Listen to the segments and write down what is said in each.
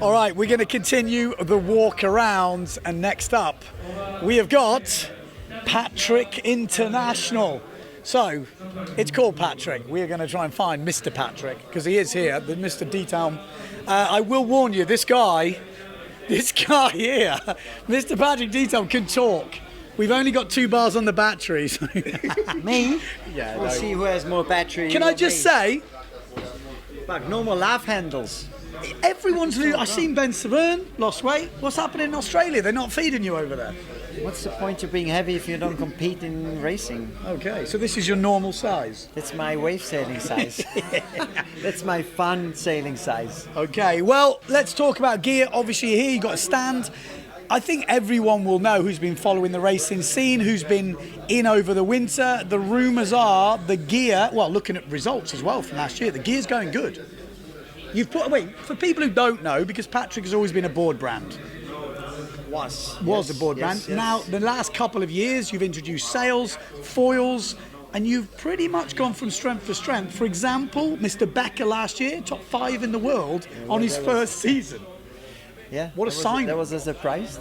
All right, we're going to continue the walk around, and next up we have got Patrik International. So it's called Patrik. We are going to try and find Mr. Patrik because he is here, the Mr. Detail. I will warn you, this guy here, Mr. Patrik Detail, can talk. We've only got 2 bars on the batteries. Me? Yeah, we'll see who has more battery. Can I just say, but no more laugh handles. everyone's new. I've seen Ben Severn lost weight. What's happening in Australia? They're not feeding you over there. What's the point of being heavy if you don't compete in racing? Okay, so this is your normal size. That's my wave sailing size. That's my fun sailing size. Okay, well, let's talk about gear. Obviously, here you've got a stand. I think everyone will know who's been following the racing scene, who's been in over the winter. The rumours are the gear, well, looking at results as well from last year, the gear's going good. You've put, wait, for people who don't know, because Patrik has always been a board brand. Was a board brand. Yes. Now, the last couple of years, you've introduced sails, foils, and you've pretty much gone from strength to strength. For example, Mr. Becker last year, top 5 in the world on his first season. Yeah. What a sign. That was a surprise.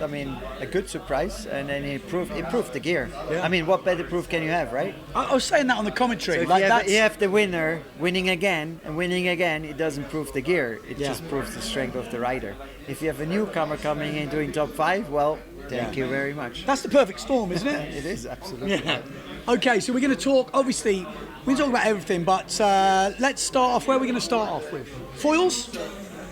I mean, a good surprise. And then it proved the gear. Yeah. I mean, what better proof can you have, right? I was saying that on the commentary. So if like you have the winner winning again, it doesn't prove the gear. It Yeah. just proves the strength of the rider. If you have a newcomer coming in doing top 5, well, thank you very much. That's the perfect storm, isn't it? It is, absolutely. Yeah. Okay, so we're going to talk, obviously, we can talk about everything, but let's start off. Where are we going to start off with? Foils?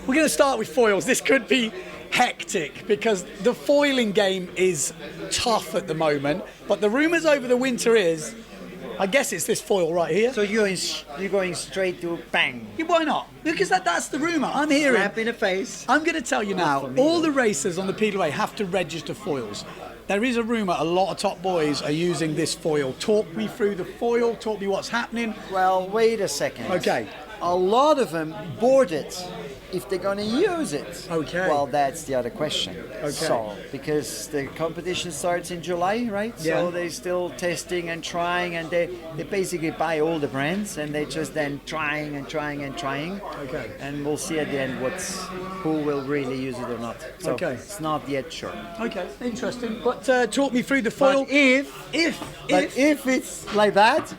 We're going to start with foils. This could be hectic because the foiling game is tough at the moment, but the rumours over the winter is, I guess it's this foil right here. So you're going straight to bang. Yeah, why not? Because that's the rumour. I'm hearing. Slap in the face. I'm going to tell you now, all the racers on the PWA have to register foils. There is a rumour a lot of top boys are using this foil. Talk me through the foil, talk me what's happening. Well, wait a second. Okay. A lot of them board it if they're going to use it. Okay. Well, that's the other question. Okay. So, because the competition starts in July, right? Yeah. So they're still testing and trying, and they basically buy all the brands, and they just then trying. Okay. And we'll see at the end who will really use it or not. So Okay. it's not yet sure. Okay, interesting. But talk me through the foil. But if it's like that,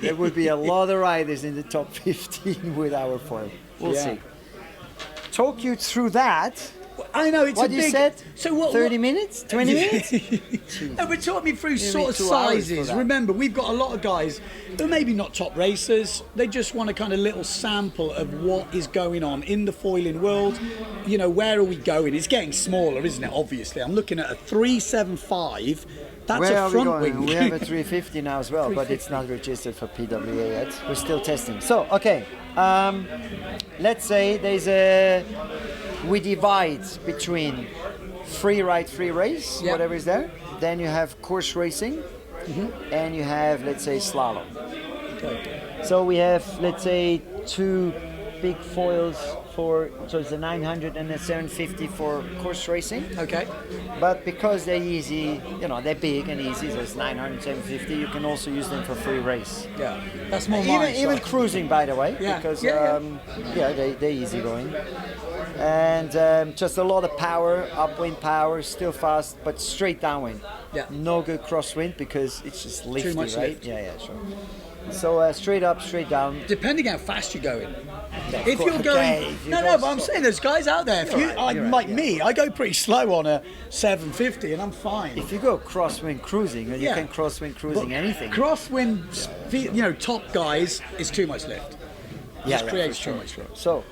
there would be a lot of riders in the top 15 with our foil. We'll Yeah. see. Talk you through that. I know it's What a you big. said? So what? 30 minutes? 20 minutes? No, but talk me through Give sort me of 2 hours for sizes. that. Remember, we've got a lot of guys who are maybe not top racers. They just want a kind of little sample of what is going on in the foiling world. You know, where are we going? It's getting smaller, isn't it? Obviously, I'm looking at a 375. That's Where a are we front going? wing. We have a 350 now as well, but it's not registered for PWA yet. We're still testing. So, okay. Let's say we divide between free ride, free race, Yeah. whatever is there. Then you have course racing, and you have, let's say, slalom. Okay. So we have, let's say, 2 big foils so it's a 900 and a 750 for course racing. Okay. But because they're easy, they're big and easy, so it's 900, 750, you can also use them for free race. Yeah. That's more mine. Even cruising, by the way, Yeah. because Yeah. they're easy going. And just a lot of power, upwind power, still fast, but straight downwind. Yeah. No good crosswind because it's just lifty, much right? lift. Yeah, sure. So straight up, straight down. Depending how fast you're going. Yeah, If you're going, if you no, go but I'm slow. saying there's guys out there. If You're you, right, you're right, like yeah. me, I go pretty slow on a 750, and I'm fine. If you go crosswind cruising, you Yeah. can crosswind cruising But anything. Crosswind, top guys is too much lift. Just creates for too sure. much lift. So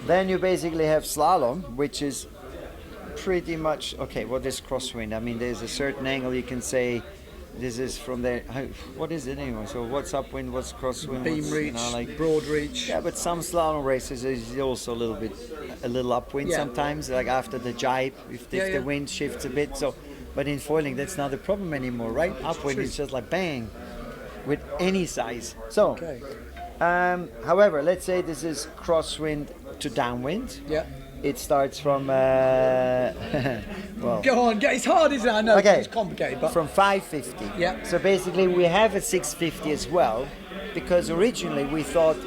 then you basically have slalom, which is pretty much okay. What is crosswind? I mean, there's a certain angle you can say. This is from there. What is it anyway? So what's upwind? What's crosswind? Beam what's, reach, broad reach. Yeah, but some slalom races is also a little upwind Yeah. sometimes, like after the jibe, if Yeah, the yeah. wind shifts a bit. So, but in foiling, that's not a problem anymore, right? Upwind true. is just like bang, with any size. So, Okay. however, let's say this is crosswind to downwind. Yeah. It starts from well, Go on. It's hard, isn't it? I know Okay. it's complicated, but from 550. Yeah. So basically, we have a 650 as well, because originally we thought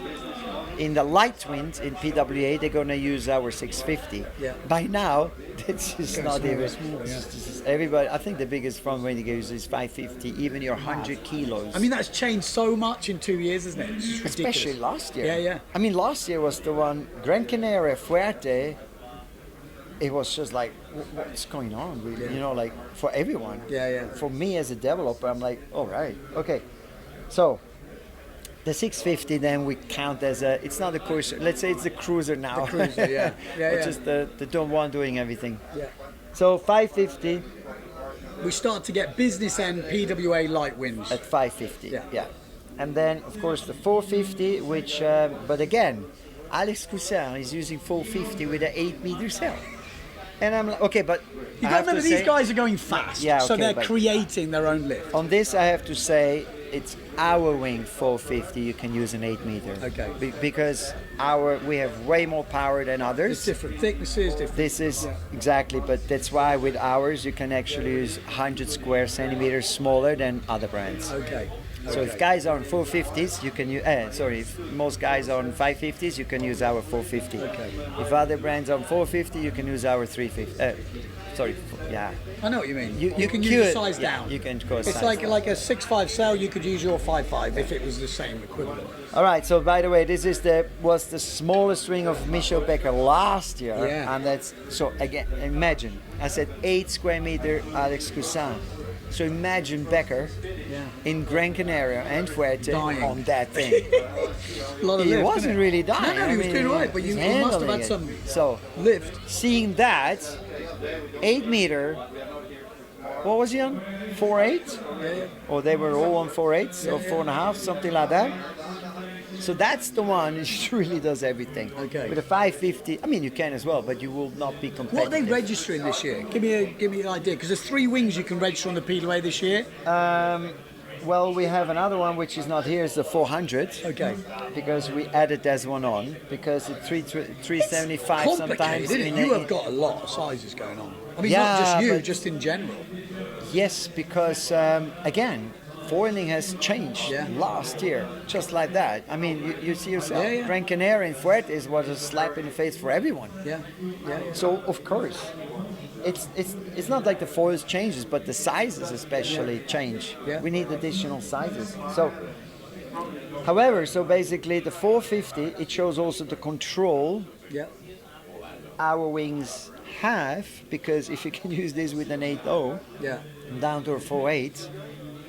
in the light wind in PWA, they're gonna use our 650. Yeah. By now, it's just Getting not smaller, even. smaller, yeah. Everybody, I think the biggest front wind goes is 550, even your 100 kilos. I mean, that's changed so much in 2 years, isn't it? It's just ridiculous. Especially last year. Yeah, yeah. I mean, last year was the one, Gran Canaria, Fuerte, it was just like, what's going on, really? Yeah. You know, like, for everyone. Yeah, yeah. For me as a developer, I'm like, all right, okay. So, the 650 then we count as it's not a cruiser, let's say it's a cruiser now. The cruiser, yeah. Yeah, Which yeah. is the dumb one doing everything. Yeah. So 550 We start to get business end PWA light winds. at 550, Yeah. And then, of course, the 450, which, but again, Alex Cousin is using 450 with an 8-meter sail. And I'm like, okay, but You I got to have remember, to these say, guys are going fast, Yeah, so okay, they're but- creating their own lift. on this, I have to say, it's our wing 450. You can use an 8-meter. Okay. Because we have way more power than It's others. different thicknesses, different. This is exactly, but that's why with ours you can actually use 100 square centimeters smaller than other brands. Okay. So if guys are on 450s, you can use. If most guys are on 550s, you can use our 450. Okay. If other brands are on 450, you can use our 350. Yeah. I know what you mean. You can could, use the size yeah, down. you can go It's size like down. like a 6.5 sail. You could use your 5.5 if it was the same equivalent. All right. So by the way, this is was the smallest ring of Michel Becker last year, Yeah. and that's so again. Imagine I said 8 square meter Alex Cousin. So imagine Becker in Gran Canaria and Fuerte Dying. on that thing. A lot of He lift, wasn't isn't it? really dying. No, he was doing all right, but he's you must have handling had some it. So lift. seeing that, 8-meter. What was he on? 4.8? Yeah. Or they were all on 4.8 or 4.5, something like that. So that's the one which really does everything. Okay. With a 550, I mean you can as well, but you will not be competitive. What are they registering this year? Give me an idea, because there's 3 wings you can register on the PWA this year. Well, we have another one which is not here. It's the 400. Okay. Because we added this one on because it's 375 sometimes. Complicated, isn't in it? You a- have got a lot of sizes going on. I mean, Yeah, not just you, but- just in general. Yes, because again, foiling has changed Yeah. last year, just like that. I mean, you see yourself. Yeah, yeah. Gran Canaria and Fuertes was a slap in the face for everyone. Yeah. So of course, it's not like the foils changes, but the sizes especially change. Yeah. We need additional sizes. So, however, so basically the 450 it shows also the control Yeah. our wings have, because if you can use this with an 8.0 Yeah. down to a 4.8,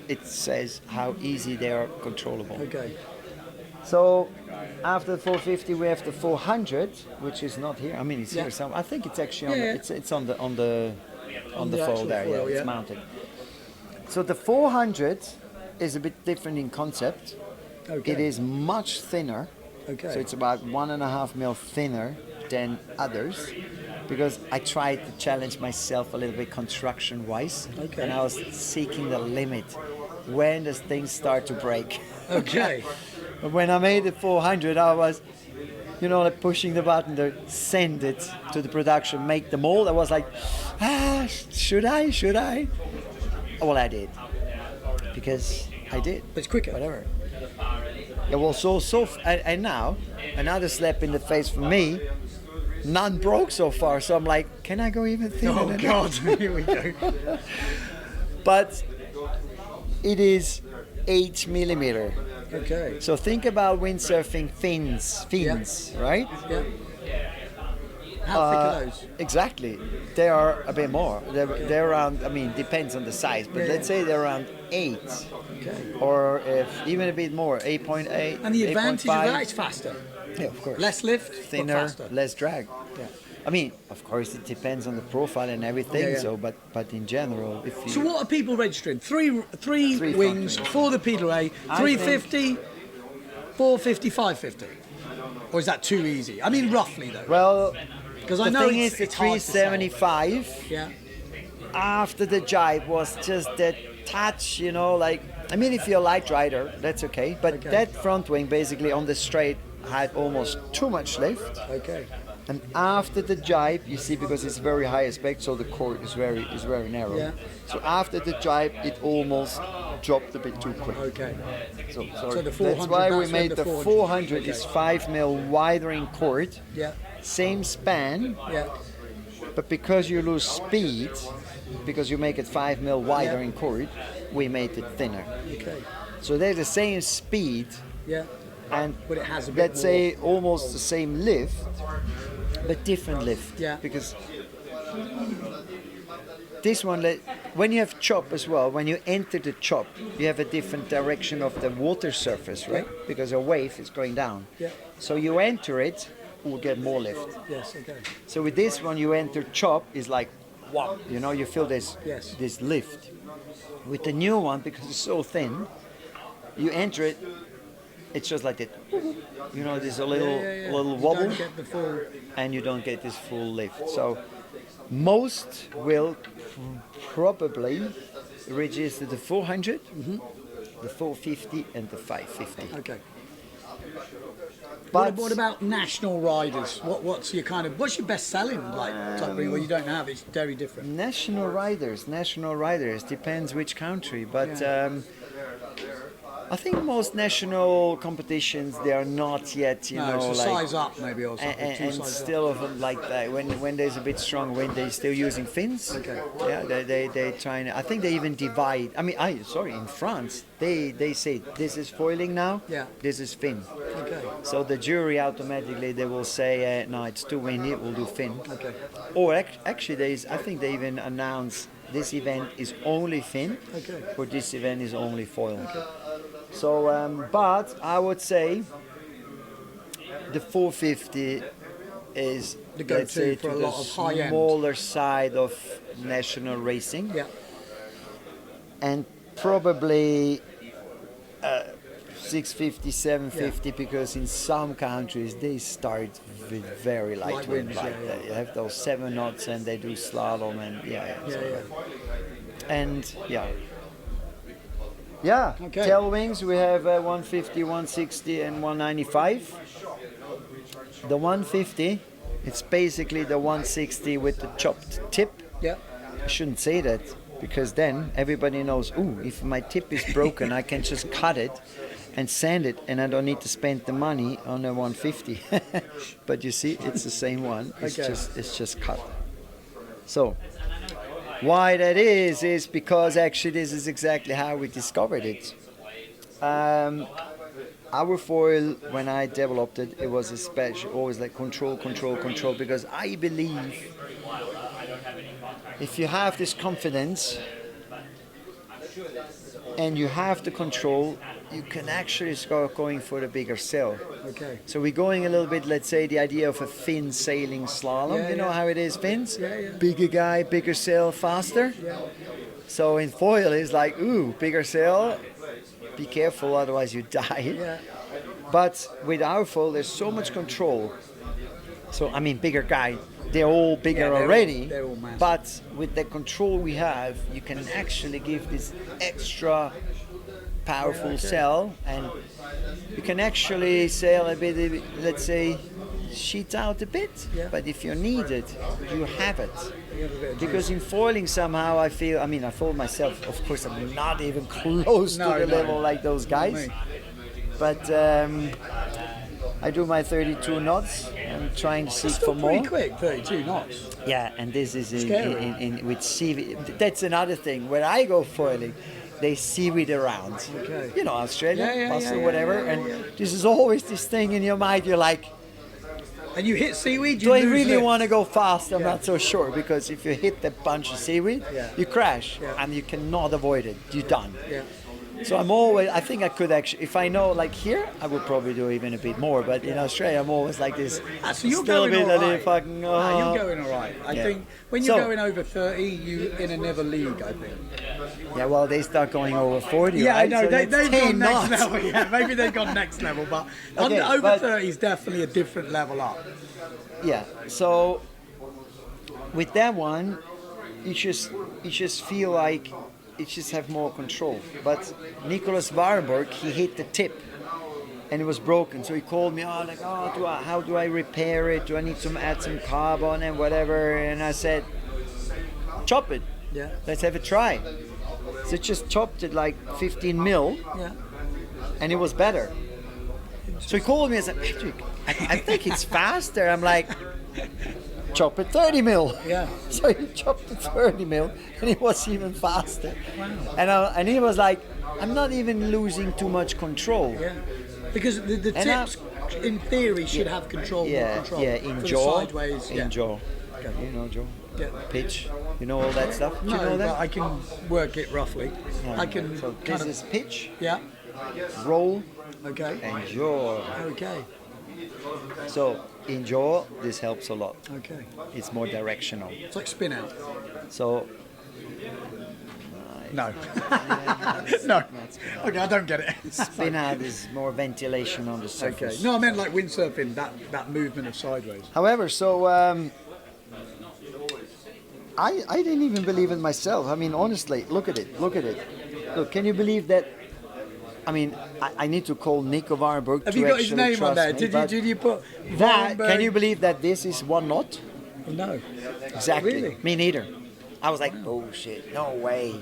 it says how easy they are controllable. Okay. So after the 450 we have the 400, which is not here. I mean it's Yeah. here some. I think it's actually on Yeah, the, yeah. it's on the On the foil actual there. foil, Yeah, yeah. it's mounted. So the 400 is a bit different in concept. Okay. It is much thinner. Okay. So it's about 1.5 mil thinner than others, because I tried to challenge myself a little bit construction wise, Okay. and I was seeking the limit. When does things start to break? Okay. But when I made the 400, I was, like pushing the button to send it to the production, make the mold. I was like, should I? Well, I did, because I did. It's quicker. Whatever. It was and now another slap in the face for me. None broke so far, so I'm like, can I go even thinner Oh than God, here we go. that? But it is 8 millimeter. Okay. So think about windsurfing fins, right? Yeah. How thick are those? Exactly. They are a bit more. They're around, I mean, depends on the size, but Yeah, let's say they're around 8. Okay. Or if even a bit more, 8.8. And the advantage of 8.5. that is faster. Yeah, of course. Less lift, Thinner, but faster. less drag. Yeah. I mean, of course, it depends on the profile and everything. Yeah, yeah. So, but in general, if you So what are people registering? Three front wings wings. for the PWA, I 350, 450, 550. Or is that too easy? I mean, roughly though. well, Because the I know thing it's, is, the it's hard to sell. 375 Yeah. after the jibe was just that touch, like. I mean, if you're a light rider, that's okay. But Okay. that front wing, basically on the straight, had almost too much lift. Okay. And after the jibe, you see, because it's very high aspect, so the cord is very narrow. Yeah. So after the jibe, it almost dropped a bit too quick. Okay. So, So the 400, that's why we that's when made the the 400 400 okay. is 5 mil wider in cord, Yeah. same span, Yeah. but because you lose speed, because you make it 5 mil wider Yeah. in cord, we made it thinner. Okay. So they're the same speed, Yeah. and But it has a bit let's say almost the same lift, but different lift. Yeah. Because this one, when you have chop as well, when you enter the chop, you have a different direction of the water surface, right? Yeah. Because a wave is going down. Yeah. So you enter it, will get more lift. Yes. Okay. So with this one, you enter chop is like, wow, you know, you feel this Yes. this lift. With the new one, because it's so thin, you enter it, it's just like that. You know, there's a little little You wobble, don't get the full. and you don't get this full lift. So most will probably register the 400, the 450, and the 550. Okay. But What about national riders? What's your best selling type of ring? Well, you don't have. It's very different. national riders depends which country, but. I think most national competitions, they are not yet, you know, it's a like size up maybe or something. and, two and sizes still of them like that. When there's a bit strong wind, they're still using fins. Okay. Yeah, they trying. I think they even divide. I mean, in France, they say this is foiling now. Yeah. This is fin. Okay. So the jury automatically they will say no, it's too windy. We'll do fin. Okay. Or actually, I think they even announce this event is only fin. Okay. Or this event is only foil. So, but I would say the 450 is The go-to let's say, for to a the lot of high-end. smaller side of national racing, Yeah. and probably 650, 750, because in some countries they start with very light Light wind, winds, like yeah, that. You have those 7 knots, and they do slalom, and Okay. tail wings we have 150, 160, and 195. The 150, it's basically the 160 with the chopped tip. Yeah. I shouldn't say that, because then everybody knows, ooh, if my tip is broken, I can just cut it and sand it, and I don't need to spend the money on a 150. But you see, it's the same one. It's Okay. just cut. So why that is because actually this is exactly how we discovered it. Our foil, when I developed it, it was a special, always like control, because I believe if you have this confidence and you have the control, you can actually start going for the bigger sail. Okay. So we're going a little bit, let's say, the idea of a fin sailing slalom. Yeah, you know yeah. how it is, fins? Yeah. Bigger guy, bigger sail, faster. Yeah. So in foil, it's like, ooh, bigger sail, be careful, otherwise you die. Yeah. But with our foil, there's so much control. So, I mean, bigger guy, they're all bigger Yeah, they're already. they're all massive. But with the control we have, you can actually give this extra powerful sail, and you can actually sail a bit, let's say, sheet out a bit. Yeah. But if you need it, you have it. You have a bit of Because in foiling somehow I feel, I foil myself, of course I'm not even close No, to the no. level like those guys. me. But I do my 32 knots. I'm trying to seek It's still for more. pretty quick, 32 knots. Yeah, and this is Scary. with seaweed. That's another thing. When I go foiling, they seaweed around. Okay. You know, Australia, Yeah, Boston, yeah, whatever. yeah, and yeah. this is always this thing in your mind. You're like, And you hit seaweed, you do I lose really lift. want to go fast? I'm Yeah. not so sure, because if you hit that bunch of seaweed, Yeah. you crash, Yeah. and you cannot avoid it. You're done. Yeah. So I think I could actually, if I know, like here, I would probably do even a bit more. But in Australia, I'm always like this. So you're still a going bit all a little right. fucking. You're going all right. I Yeah. think when you're So- going over 30, you in another league, I think. Yeah, well, they start going over 40. Yeah, right? I know. So They've that's gone 10 next knots. level. Yeah, maybe they've gone next level, but Okay, over but- 30 is definitely a different level up. Yeah. So with that one, you just feel like you just have more control. But Nicholas Warrenberg, he hit the tip, and it was broken. So he called me, how do I repair it? Do I need to add some carbon and whatever? And I said, chop it. Yeah. Let's have a try. So just chopped it like 15 mil, and it was better. So he called me and said, Patrik, I think it's faster. I'm like, chop it 30 mil. Yeah. So he chopped it 30 mil, and it was even faster. Wow. And he was like, I'm not even losing too much control. Yeah. Because the tips, in theory, should have control. Yeah, control in for jaw. the sideways. In jaw. Okay. You know jaw. Yeah. Pitch. You know all that stuff? Do you know No, that? but I can work it roughly. Yeah. I can So kind this of... is pitch, Yeah. roll, Okay. and jaw. Okay. So in jaw, this helps a lot. Okay. It's more directional. It's like spin out. So No. No. Okay, I don't get it. spin out is more ventilation on the surface. Okay. No, I meant like windsurfing, that movement of sideways. However, so I didn't even believe it myself. I mean, honestly, look at it. Look, can you believe that? I mean, I need to call Nick of Arnberg Have to you got his actually name on trust there? me, Did you put that? Warrenberg? Can you believe that this is 1 knot? No. Exactly. Really? Me neither. I was like, bullshit, no way.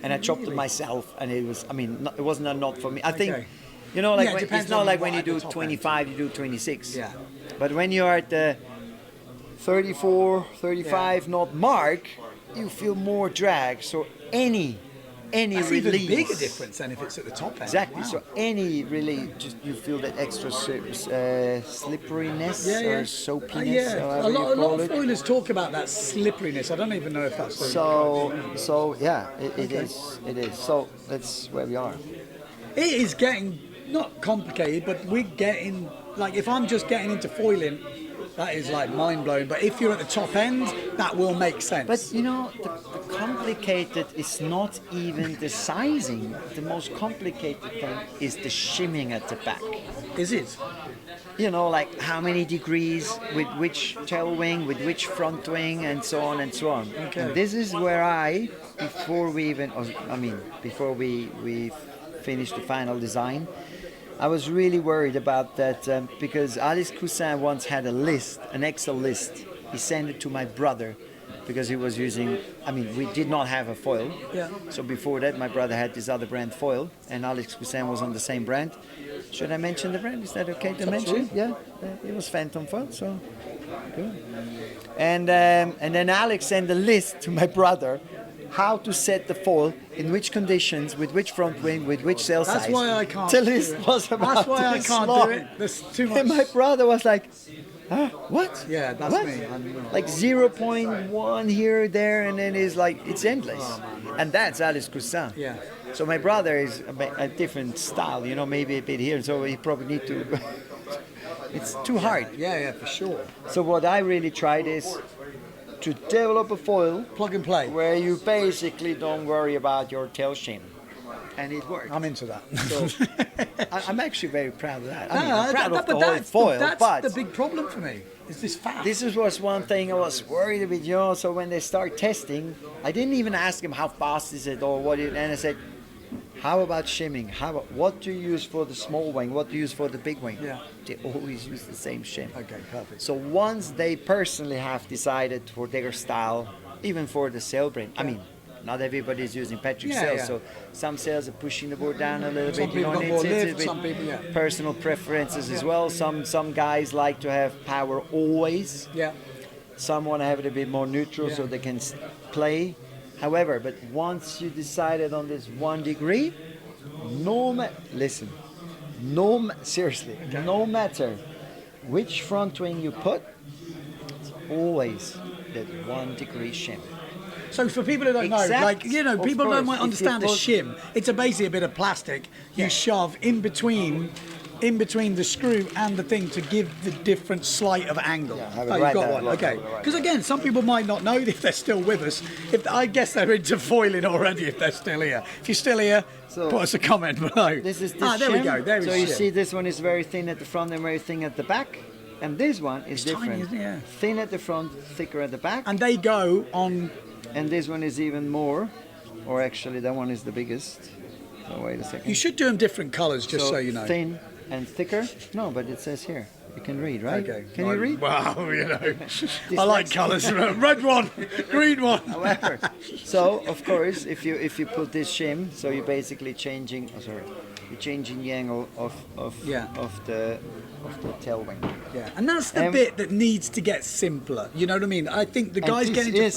And I chopped it myself, and it was. I mean, it wasn't a knot for me. I think, Okay. you know, like Yeah, it when, depends it's not on like what when you at the do top 25, you do 26. Yeah. But when you are at the 34, 35 knot mark, you feel more drag. So any That's release. even bigger difference than if it's at the top end. Exactly. Wow. So any release, just you feel that extra slipperiness or soapiness. Yeah. However A you lot call of it. foilers talk about that slipperiness. I don't even know if that's So yeah, it is. So that's where we are. It is getting not complicated, but we're getting like if I'm just getting into foiling, that is like mind blowing. But if you're at the top end, that will make sense. But you know, the complicated is not even the sizing. The most complicated thing is the shimming at the back. Is it? You know, like how many degrees with which tail wing, with which front wing, and so on and so on. Okay. And this is where before we finished the final design, I was really worried about that because Alex Cousin once had an Excel list. He sent it to my brother because he was using, we did not have a foil. Yeah. So before that, my brother had this other brand foil, and Alex Cousin was on the same brand. Should I mention the brand? Is that okay to mention? Yeah, it was Phantom Foil, so good. And then Alex sent a list to my brother how to set the foil, in which conditions, with which front wing, with which sail size. That's why I can't. The list was about That's why I this can't long. do it. There's too much. And my brother was like, huh, what? Yeah, that's What? me. I'm not. Like 0.1 here, there, and then it's like, it's endless. And that's Alex Cousin. Yeah. So my brother is a different style, you know, maybe a bit here, so he probably need to, it's too hard. Yeah, for sure. So what I really tried is to develop a foil Plug and play. where you basically don't worry about your tail shim. And it worked. I'm into that. So I'm actually very proud of that. I mean, No, I'm proud of but the whole that's foil, that's but the big problem for me. Is this fat? this was one thing I was worried about, you know. So when they start testing, I didn't even ask them how fast is it or what it, and I said, how about shimming? What do you use for the small wing? What do you use for the big wing? Yeah. They always use the same shim. Okay, perfect. So once they personally have decided for their style, even for the sail brand, not everybody's using Patrick sails, yeah. so some sails are pushing the board down a little Some bit. You people know, got and more it's a lift, bit some people, yeah. personal preferences as well. Some guys like to have power always. Yeah. Some want to have it a bit more neutral so Yeah. they can play. However, but once you decided on this 1 degree, seriously, no matter which front wing you put, it's always that 1 degree shim. So for people who don't know, Exact, like, of people course, don't might if you understand a put- shim. It's basically a bit of plastic you shove in between the screw and the thing to give the different slight of angle. Yeah, have it Oh, right you've got there, one. look, Okay. right. Because again, some people might not know if they're still with us. I guess they're into foiling already if they're still here. If you're still here, So, put us a comment below. This is the there we shim. go. There is So you shim. see this one is very thin at the front and very thin at the back. And this one is It's tiny, different. isn't it? Yeah. Thin at the front, thicker at the back. And they go on. And this one is even more. Or actually that one is the biggest. So wait a second. You should do them different colours, just so you know. Thin, and thicker. No, but it says here. You can read, right? Okay. Can you read? Wow, you know, I like colours. Red one, green one. However, so of course, if you put this shim, so you're basically changing. Oh, sorry, you're changing the angle of the tail wing. Yeah, and that's the bit that needs to get simpler. You know what I mean? I think the guys getting to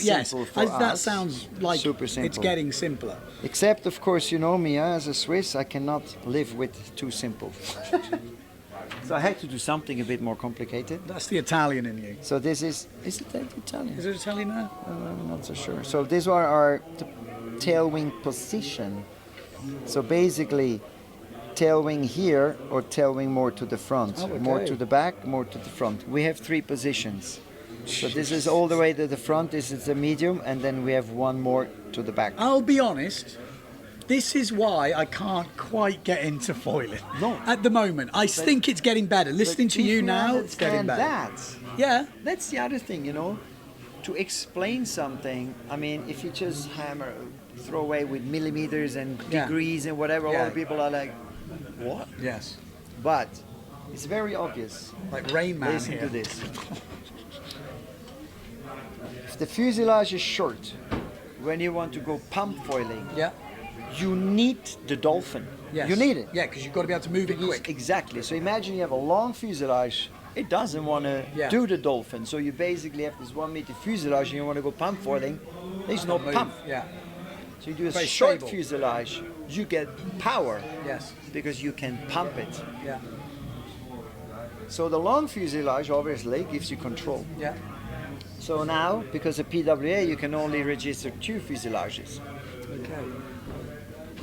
that sounds like super simple. It's getting simpler. Except, of course, you know me as a Swiss, I cannot live with too simple. So I had to do something a bit more complicated. That's the Italian in you. So this is it Italian? Is it Italian now? I'm not so sure. So these are our tail wing position. So basically, tail wing here or tail wing more to the front, more to the back, more to the front. We have 3 positions. So this is all the way to the front. This is the medium, and then we have one more to the back. I'll be honest. This is why I can't quite get into foiling. No. At the moment, I think it's getting better. Listening to you now, it's getting better. Yeah. That's the other thing, you know. To explain something, I mean, if you just throw away with millimeters and degrees and whatever, all the people are like, what? Yes. But it's very obvious. Like Rain Man Listen here. to this. If the fuselage is short, when you want to go pump foiling, you need the dolphin. Yes. You need it. Yeah, because you've got to be able to move it quick. Exactly. So imagine you have a long fuselage. It doesn't want to do the dolphin. So you basically have this 1 meter fuselage and you want to go pump foiling. There's no pump. Yeah. So you do a Very short stable. fuselage, you get power. Yes. Because you can pump it. Yeah. So the long fuselage obviously gives you control. Yeah. So now, because of PWA, you can only register 2 fuselages. Okay.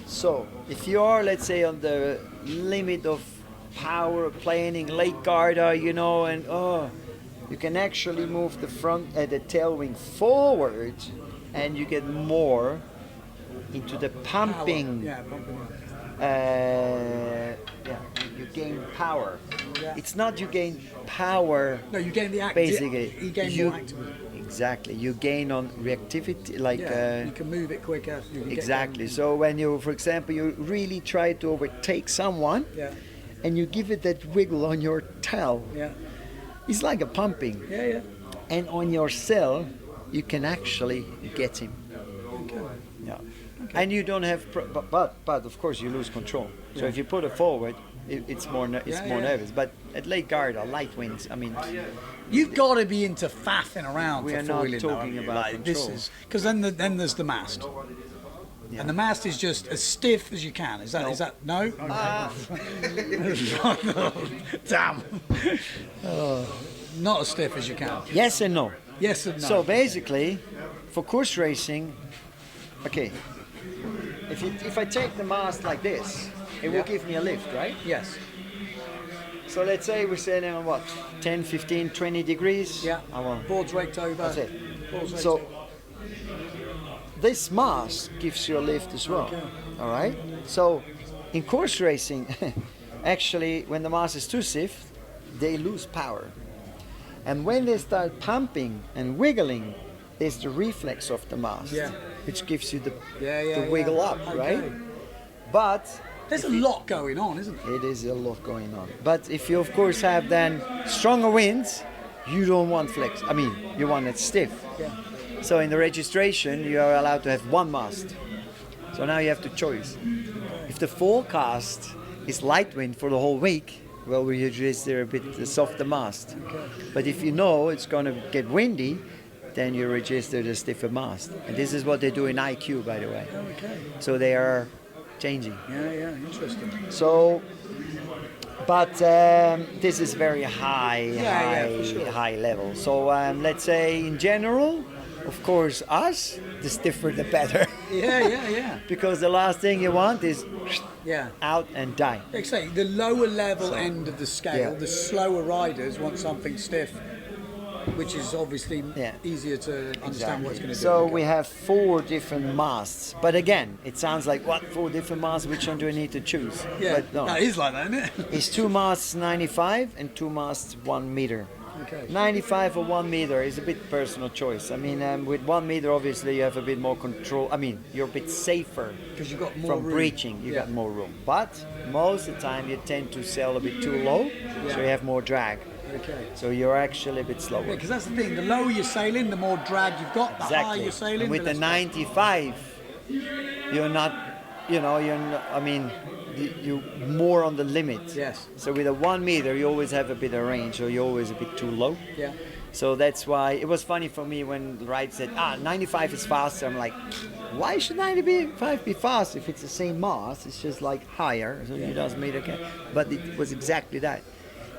So if you are, let's say, on the limit of power planing, Lake Garda, you know, and you can actually move the the tail wing forward, and you get more into the pumping. You gain power. Yeah. It's not you gain power. No, you gain the basically. You gain more activity. Exactly. You gain on reactivity, like you can move it quicker. Exactly. So when you, for example, you really try to overtake someone, and you give it that wiggle on your tail, it's like a pumping. Yeah, yeah. And on your sail, you can actually get him. Okay. Yeah. Okay. And you don't have, but of course you lose control. So if you put it forward, it's more nervous. But at Lake Garda, light winds, I mean. You've got to be into faffing around. We for are not foiling, talking though, about like, control. this is because then there's the mast, and the mast is just as stiff as you can. Is that no? Damn. Not as stiff as you can. Yes and no. Yes and no. So basically, for course racing, okay, if I take the mast like this, it will give me a lift, right? Yes. So let's say we're standing on what, 10, 15, 20 degrees? Yeah. Board's raked over. That's it. Board's raked So over. this mast gives you a lift as well. Okay. All right. So in course racing, actually, when the mast is too stiff, they lose power. And when they start pumping and wiggling, there's the reflex of the mast, which gives you the wiggle up, right? But there's a lot going on, isn't there? it is a lot going on. But if you, of course, have then stronger winds, you don't want flex. I mean, you want it stiff. Yeah. So in the registration, you are allowed to have one mast. So now you have to choose. If the forecast is light wind for the whole week, well, we register a bit softer mast. Okay. But if you know it's going to get windy, then you register the stiffer mast. And this is what they do in IQ, by the way. Oh, okay. So they are changing. Yeah, interesting. So, but this is very high level. So let's say in general, of course, us, the stiffer the better. Yeah. Because the last thing you want is out and die. Exactly. The lower level end of the scale, the slower riders want something stiff, which is obviously easier to understand what it's going to do. So we have 4 different masts. But again, it sounds like, what, 4 different masts? Which one do I need to choose? Yeah, but no. It is like that, isn't it? It's 2 masts 95 and 2 masts 1 meter. Okay. 95 or 1 meter is a bit personal choice. I mean, with 1 meter, obviously, you have a bit more control. I mean, you're a bit safer Because you've got more from room. breaching. You got more room. But most of the time, you tend to sail a bit too low, so you have more drag. Okay. So you're actually a bit slower. Because that's the thing. The lower you're sailing, the more drag you've got. The higher you're sailing. And with the less 95, you're not, you're not, I mean, you're more on the limit. Yes. So with a 1 meter, you always have a bit of range, so you're always a bit too low. Yeah. So that's why it was funny for me when the ride said, 95 is faster. I'm like, why should 95 be fast if it's the same mass? It's just like higher, so you doesn't mean okay. But it was exactly that.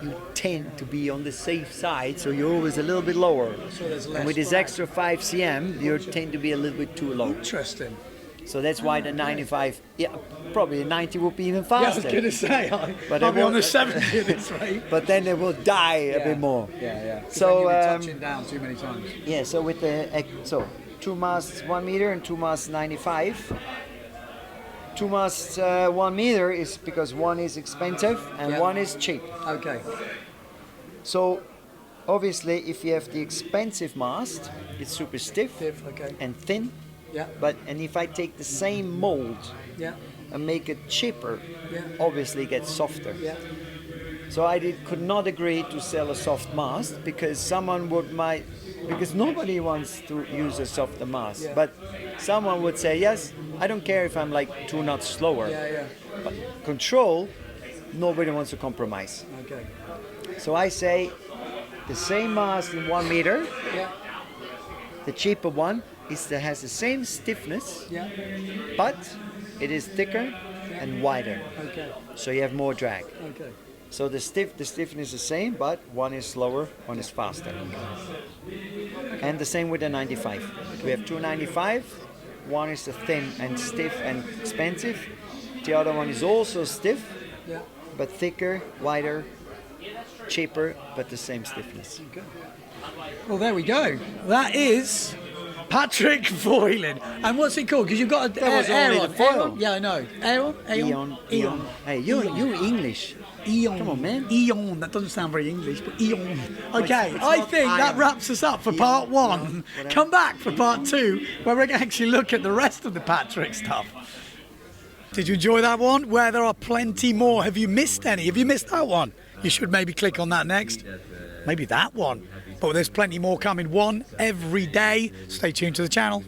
You tend to be on the safe side, so you're always a little bit lower. So there's less and with this drag. extra 5 cm, you tend to be a little bit too low. Interesting. So that's why the 95, probably the 90 would be even Yeah, I was faster. going to say, But I'll it be on won't- the 70 at this rate. But then they will die a bit more. Yeah. So, Then you'll be touching down too many times. Yeah, so with the 2 masts 1 meter and 2 masts 95. 2 masts 1 meter is because one is expensive and one is cheap. Okay. So obviously, if you have the expensive mast, it's super stiff Okay. and thin. Yeah. And if I take the same mold Yeah. and make it cheaper, Yeah. obviously it gets softer. Yeah. So I could not agree to sell a soft mast because because nobody wants to use a softer mast. Yeah. But someone would say, yes, I don't care if I'm like 2 knots slower. Yeah. But control, nobody wants to compromise. Okay. So I say the same mast in 1 meter, Yeah. the cheaper one has the same stiffness, Yeah. but it is thicker and wider. Okay. So you have more drag. Okay. So the stiffness is the same, but one is slower, one is faster. And the same with the 95. We have 295. One is the thin and stiff and expensive. The other one is also stiff, Yeah. but thicker, wider, cheaper, but the same stiffness. Well, there we go. That is Patrik foiling. And what's it called? Because you've got That was only Aeon. the foil. Aeon? Yeah, I know. Aeon? Aeon. Hey, you're English. Aeon. Come on, man. Aeon. That doesn't sound very English, but Aeon. Okay, it's I not think that iron. wraps us up for Aeon, part one. no, whatever. Come back for part two, where we're going to actually look at the rest of the Patrik stuff. Did you enjoy that one? Where there are plenty more. Have you missed any? Have you missed that one? You should maybe click on that next. Maybe that one. But there's plenty more coming, one every day. Stay tuned to the channel.